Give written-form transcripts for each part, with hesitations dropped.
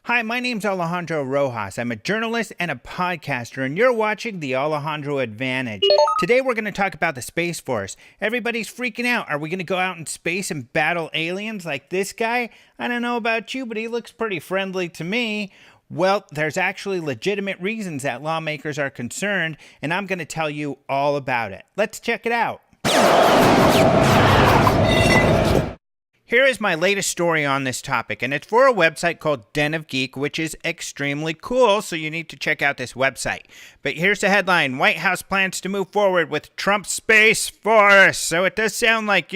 Hi, my name's Alejandro Rojas. I'm a journalist and a podcaster, and you're watching the Alejandro Advantage. Today we're going to talk about the Space Force. Everybody's freaking out. Are we going to go out in space and battle aliens like this guy? I don't know about you, but he looks pretty friendly to me. Well, there's actually legitimate reasons that lawmakers are concerned, and I'm going to tell you all about it. Let's check it out. Here is my latest story on this topic, and it's for a website called Den of Geek, which is extremely cool, so you need to check out this website. But here's the headline: White House plans to move forward with Trump's Space Force. So it does sound like,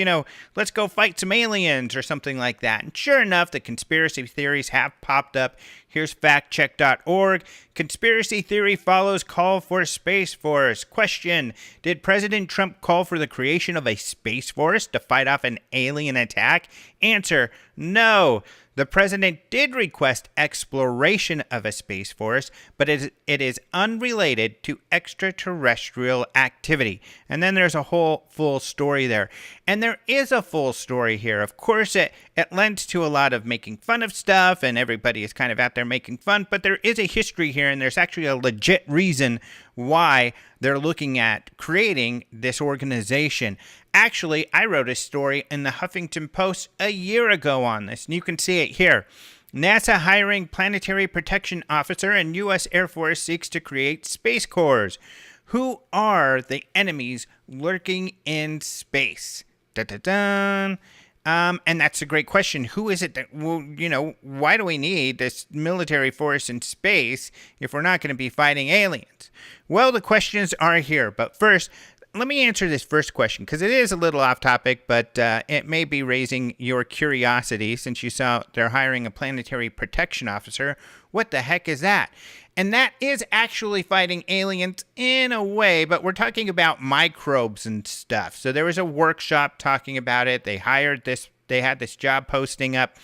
let's go fight some aliens or something like that. And sure enough, the conspiracy theories have popped up. Here's factcheck.org. Conspiracy theory follows call for Space Force. Question: did President Trump call for the creation of a Space Force to fight off an alien attack? Answer: no. The president did request exploration of a Space Force, but it is unrelated to extraterrestrial activity. And then there's a whole full story there. And there is a full story here. Of course, it lends to a lot of making fun of stuff, and everybody is kind of out there making fun, but there is a history here, and there's actually a legit reason why they're looking at creating this organization. Actually, I wrote a story in the Huffington Post a year ago on this, and you can see it here. NASA hiring planetary protection officer and U.S. Air Force seeks to create Space Corps. Who are the enemies lurking in space? Dun-dun-dun. And that's a great question. Who is it that, why do we need this military force in space if we're not going to be fighting aliens? Well, the questions are here. But first, let me answer this first question, because it is a little off topic, but it may be raising your curiosity since you saw they're hiring a planetary protection officer. What the heck is that? And that is actually fighting aliens in a way, but we're talking about microbes and stuff. So there was a workshop talking about it. They had this job posting up.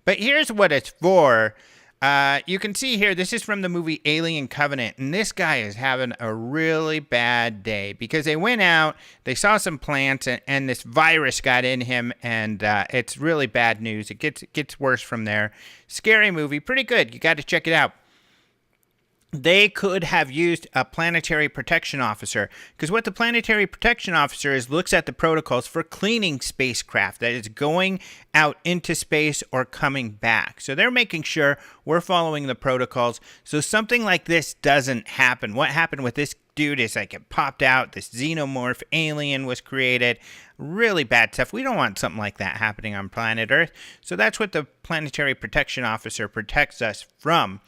But here's what it's for. You can see here, this is from the movie Alien Covenant, and this guy is having a really bad day because they went out, they saw some plants, and this virus got in him, and it's really bad news. It gets worse from there. Scary movie, pretty good. You got to check it out. They could have used a planetary protection officer, because what the planetary protection officer is looks at the protocols for cleaning spacecraft that is going out into space or coming back. So they're making sure we're following the protocols so something like this doesn't happen. What happened with this dude is like it popped out, this xenomorph alien was created, really bad stuff. We don't want something like that happening on planet Earth. So that's what the planetary protection officer protects us from.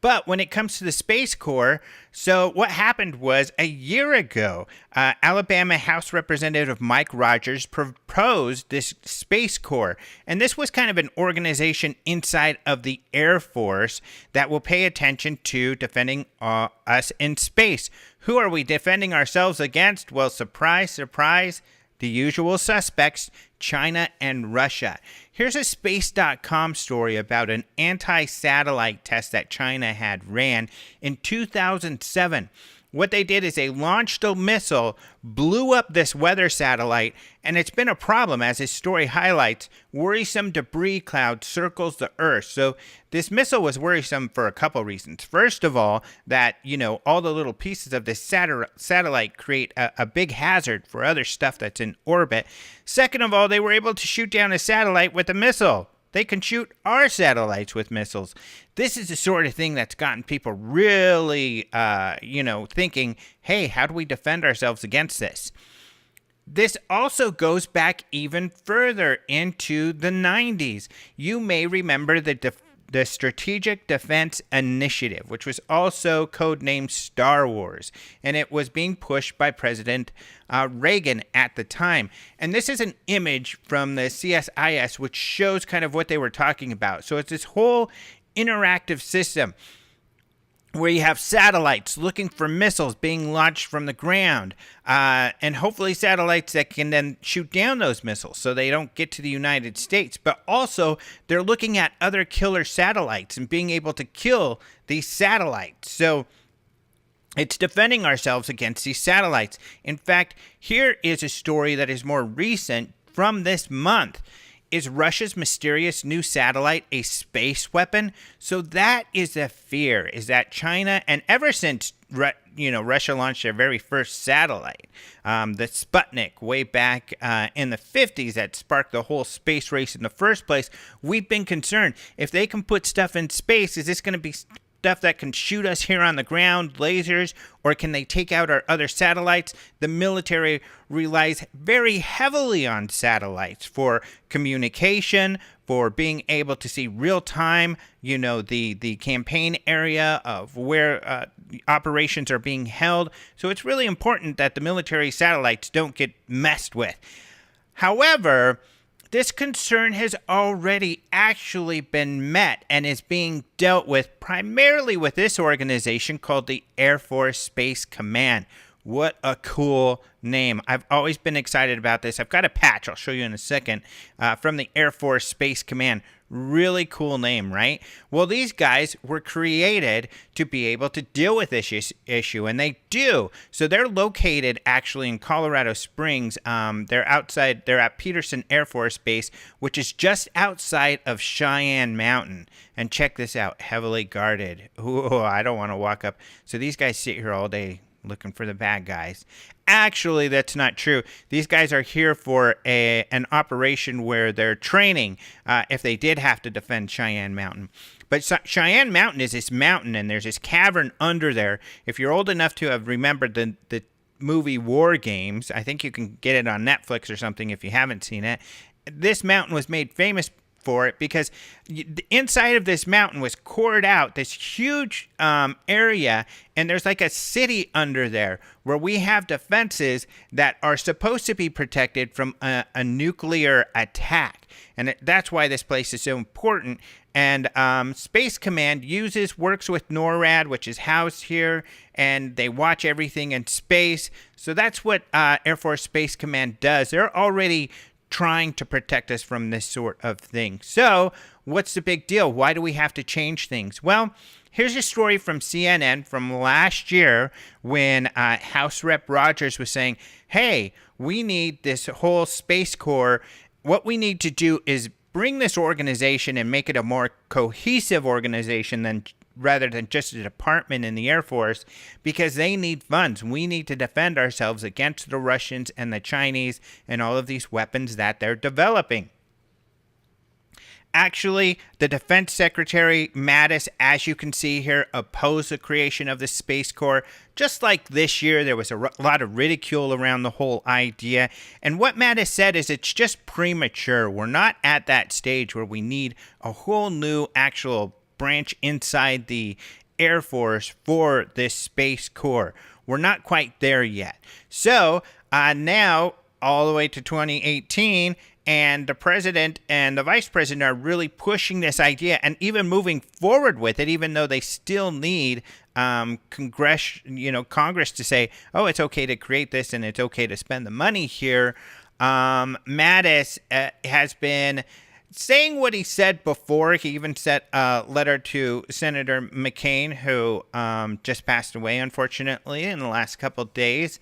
But when it comes to the Space Corps, so what happened was a year ago, Alabama House Representative Mike Rogers proposed this Space Corps. And this was kind of an organization inside of the Air Force that will pay attention to defending us in space. Who are we defending ourselves against? Well, surprise, surprise, the usual suspects, China and Russia. Here's a space.com story about an anti-satellite test that China had ran in 2007. What they did is they launched a missile, blew up this weather satellite, and it's been a problem, as this story highlights. Worrisome debris cloud circles the Earth. So this missile was worrisome for a couple reasons. First of all, that, all the little pieces of this satellite create a big hazard for other stuff that's in orbit. Second of all, they were able to shoot down a satellite with a missile. They can shoot our satellites with missiles. This is the sort of thing that's gotten people really, thinking, hey, how do we defend ourselves against this? This also goes back even further into the 90s. You may remember the Strategic Defense Initiative, which was also codenamed Star Wars, and it was being pushed by President Reagan at the time. And this is an image from the CSIS, which shows kind of what they were talking about. So it's this whole interactive system where you have satellites looking for missiles being launched from the ground, and hopefully satellites that can then shoot down those missiles so they don't get to the United States. But also, they're looking at other killer satellites and being able to kill these satellites. So it's defending ourselves against these satellites. In fact, here is a story that is more recent from this month. Is Russia's mysterious new satellite a space weapon? So that is the fear, is that China, and ever since Russia launched their very first satellite, the Sputnik, way back in the 50s, that sparked the whole space race in the first place, we've been concerned. If they can put stuff in space, is this going to be stuff that can shoot us here on the ground, lasers, or can they take out our other satellites? The military relies very heavily on satellites for communication, for being able to see real time, the campaign area of where operations are being held. So it's really important that the military satellites don't get messed with. However, this concern has already actually been met and is being dealt with primarily with this organization called the Air Force Space Command. What a cool name. I've always been excited about this. I've got a patch, I'll show you in a second, from the Air Force Space Command. Really cool name, right? Well, these guys were created to be able to deal with this issue, and they do. So they're located actually in Colorado Springs. They're at Peterson Air Force Base, which is just outside of Cheyenne Mountain. And check this out, heavily guarded. Ooh, I don't want to walk up. So these guys sit here all day looking for the bad guys. Actually, that's not true. These guys are here for an operation where they're training if they did have to defend Cheyenne Mountain. But Cheyenne Mountain is this mountain, and there's this cavern under there. If you're old enough to have remembered the movie War Games, I think you can get it on Netflix or something if you haven't seen it. This mountain was made famous for it because the inside of this mountain was cored out, this huge area, and there's like a city under there where we have defenses that are supposed to be protected from a nuclear attack. And that's why this place is so important. And Space Command works with NORAD, which is housed here, and they watch everything in space. So that's what Air Force Space Command does. They're already trying to protect us from this sort of thing. So what's the big deal? Why do we have to change things? Well, here's a story from CNN from last year when House Rep Rogers was saying, hey, we need this whole Space Corps. What we need to do is bring this organization and make it a more cohesive organization rather than just a department in the Air Force, because they need funds. We need to defend ourselves against the Russians and the Chinese and all of these weapons that they're developing. Actually, the Defense Secretary, Mattis, as you can see here, opposed the creation of the Space Corps. Just like this year, there was a lot of ridicule around the whole idea. And what Mattis said is it's just premature. We're not at that stage where we need a whole new actual branch inside the Air Force for this Space Corps. We're not quite there yet. So now, all the way to 2018, and the president and the vice president are really pushing this idea and even moving forward with it, even though they still need Congress to say, oh, it's okay to create this and it's okay to spend the money here. Mattis has been saying what he said before. He even sent a letter to Senator McCain, who just passed away, unfortunately, in the last couple of days.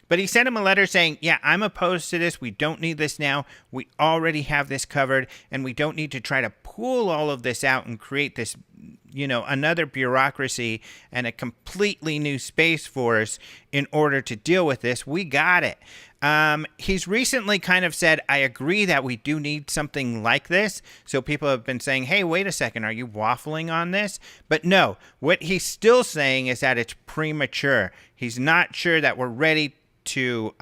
But he sent him a letter saying, yeah, I'm opposed to this. We don't need this now. We already have this covered, and we don't need to try to pull all of this out and create this, another bureaucracy and a completely new Space Force in order to deal with this. We got it. He's recently kind of said, I agree that we do need something like this. So people have been saying, hey, wait a second, are you waffling on this? But no, what he's still saying is that it's premature. He's not sure that we're ready to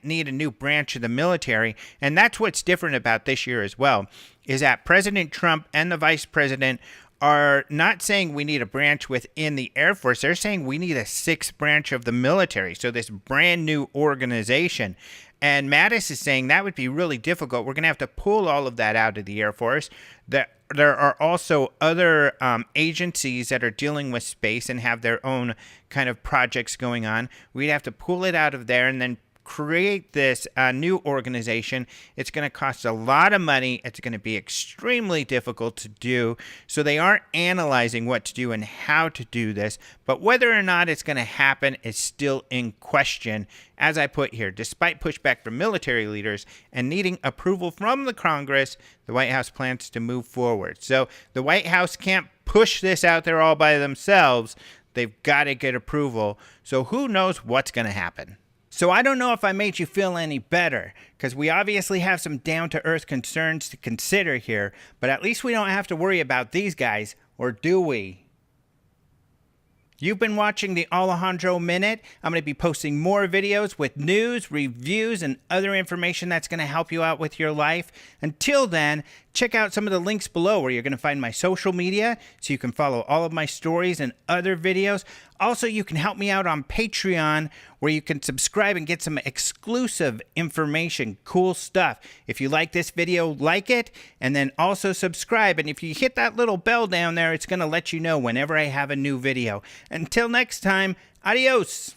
need a new branch of the military. And that's what's different about this year as well, is that President Trump and the vice president are not saying we need a branch within the Air Force. They're saying we need a sixth branch of the military. So this brand new organization. And Mattis is saying that would be really difficult. We're going to have to pull all of that out of the Air Force. There are also other agencies that are dealing with space and have their own kind of projects going on. We'd have to pull it out of there and then create this new organization. It's going to cost a lot of money. It's going to be extremely difficult to do. So they aren't analyzing what to do and how to do this. But whether or not it's going to happen is still in question. As I put here, despite pushback from military leaders and needing approval from the Congress, the White House plans to move forward. So the White House can't push this out there all by themselves. They've got to get approval. So who knows what's going to happen? So I don't know if I made you feel any better, because we obviously have some down-to-earth concerns to consider here, but at least we don't have to worry about these guys, or do we? You've been watching the Alejandro Minute. I'm going to be posting more videos with news, reviews, and other information that's going to help you out with your life. Until then, check out some of the links below where you're going to find my social media so you can follow all of my stories and other videos. Also, you can help me out on Patreon where you can subscribe and get some exclusive information, cool stuff. If you like this video, like it, and then also subscribe. And if you hit that little bell down there, it's going to let you know whenever I have a new video. Until next time, adios.